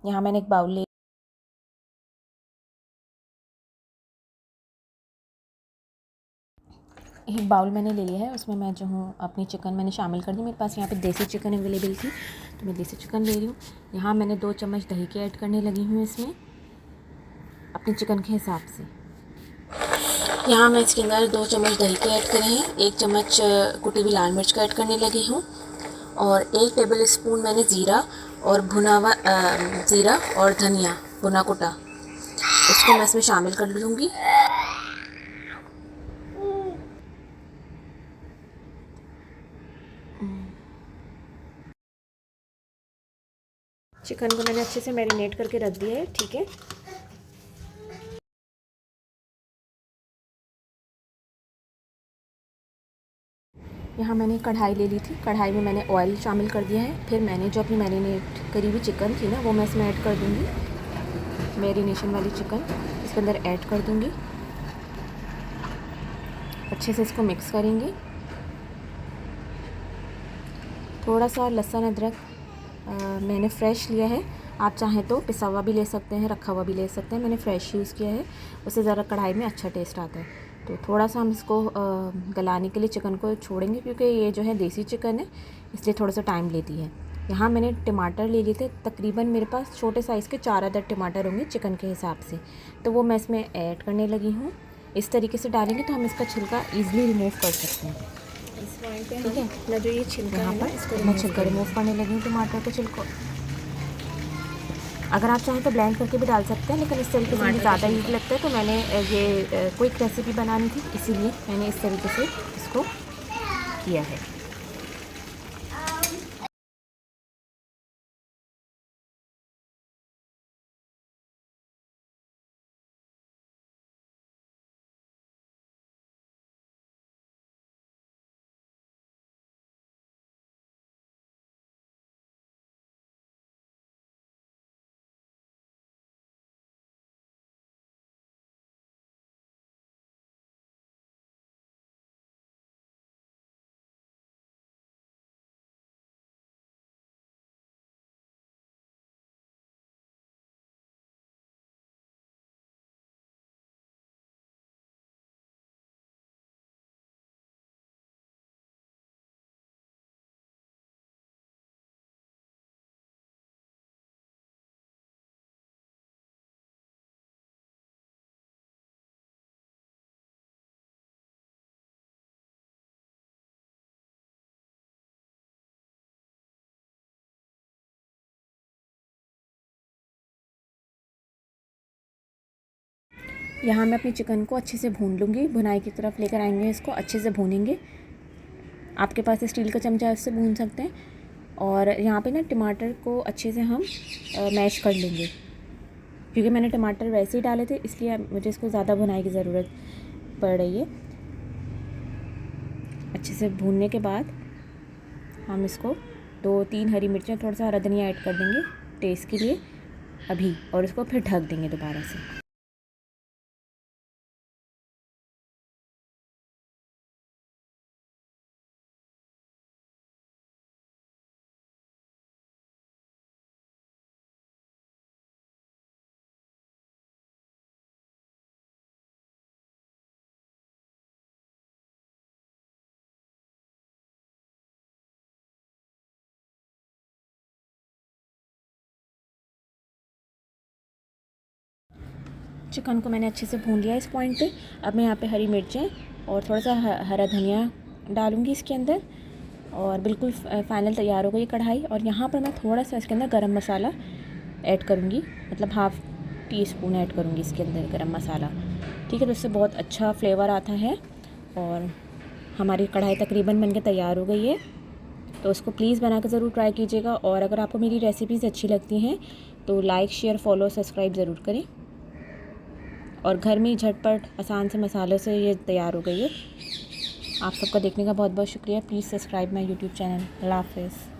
यहाँ मैंने एक बाउल ले एक बाउल मैंने ले लिया है, उसमें मैं जो हूँ अपनी चिकन मैंने शामिल कर दी। मेरे पास यहाँ पे देसी चिकन अवेलेबल थी तो मैं देसी चिकन ले रही हूँ। यहाँ मैंने 2 चम्मच दही के ऐड करने लगी हूँ इसमें, अपनी चिकन के हिसाब से। यहाँ मैं इसके अंदर 2 चम्मच दही के ऐड करे हैं, 1 चम्मच कुटी हुई लाल मिर्च का ऐड करने लगी हूँ और 1 टेबल स्पून मैंने ज़ीरा और भुना हुआ ज़ीरा और धनिया भुना कुटा, इसको मैं इसमें शामिल कर लूँगी। चिकन को मैंने अच्छे से मैरिनेट करके रख दिया है, ठीक है। यहाँ मैंने कढ़ाई ले ली थी, कढ़ाई में मैंने ऑयल शामिल कर दिया है। फिर मैंने जो अपनी मैरिनेट करी हुई चिकन थी ना, वो मैं इसमें ऐड कर दूँगी। मैरिनेशन वाली चिकन इसके अंदर ऐड कर दूँगी, अच्छे से इसको मिक्स करेंगे। थोड़ा सा लहसुन अदरक मैंने फ़्रेश लिया है, आप चाहें तो पिसा हुआ भी ले सकते हैं, रखा हुआ भी ले सकते हैं। मैंने फ़्रेश यूज़ किया है, उससे ज़रा कढ़ाई में अच्छा टेस्ट आता है। तो थोड़ा सा हम इसको गलाने के लिए चिकन को छोड़ेंगे, क्योंकि ये जो है देसी चिकन है, इसलिए थोड़ा सा टाइम लेती है। यहाँ मैंने टमाटर ले लिए थे, तकरीबन मेरे पास छोटे साइज़ के 4 अदद टमाटर होंगे चिकन के हिसाब से, तो वो मैं इसमें ऐड करने लगी हूँ। इस तरीके से डालेंगे तो हम इसका छिलका ईज़िली रिमूव कर सकते हैं। इस पॉइंट पे ठीक है, अपना जो ये छिलका यहाँ है ना, पर इसको मैं छिलका रिमूव करने लगी हूँ टमाटर के छिलको। अगर आप चाहें तो ब्लेंड करके भी डाल सकते हैं, लेकिन इस तरीके से मुझे ज़्यादा ईज़ी लगता है, तो मैंने ये क्विक रेसिपी बनानी थी, इसीलिए मैंने इस तरीके से इसको किया है। यहाँ मैं अपनी चिकन को अच्छे से भून लूँगी, भुनाई की तरफ लेकर आएंगे, इसको अच्छे से भूनेंगे। आपके पास स्टील का चमचा है, उससे भून सकते हैं। और यहाँ पे ना टमाटर को अच्छे से हम मैश कर लेंगे, क्योंकि मैंने टमाटर वैसे ही डाले थे, इसलिए मुझे इसको ज़्यादा भुनाई की ज़रूरत पड़ रही है। अच्छे से भूनने के बाद हम इसको 2-3 हरी मिर्चें, थोड़ा सा हरा धनिया ऐड कर देंगे टेस्ट के लिए अभी, और इसको फिर ढक देंगे दोबारा से। चिकन को मैंने अच्छे से भून लिया इस पॉइंट पे। अब मैं यहाँ पे हरी मिर्चें और थोड़ा सा हरा धनिया डालूँगी इसके अंदर, और बिल्कुल फाइनल तैयार हो गई कढ़ाई। और यहाँ पर मैं थोड़ा सा इसके अंदर गरम मसाला ऐड करूँगी, मतलब ½ टीस्पून ऐड करूँगी इसके अंदर गरम मसाला, ठीक है। तो इससे बहुत अच्छा फ्लेवर आता है। और हमारी कढ़ाई तकरीबन बनके तैयार हो गई है, तो उसको प्लीज़ बना कर ज़रूर ट्राई कीजिएगा। और अगर आपको मेरी रेसिपीज़ अच्छी लगती हैं तो लाइक, शेयर, फॉलो, सब्सक्राइब ज़रूर करें। और घर में ही झटपट आसान से मसालों से ये तैयार हो गई है। आप सबका देखने का बहुत बहुत शुक्रिया। Please subscribe my YouTube channel. अल्लाह हाफ़िज़।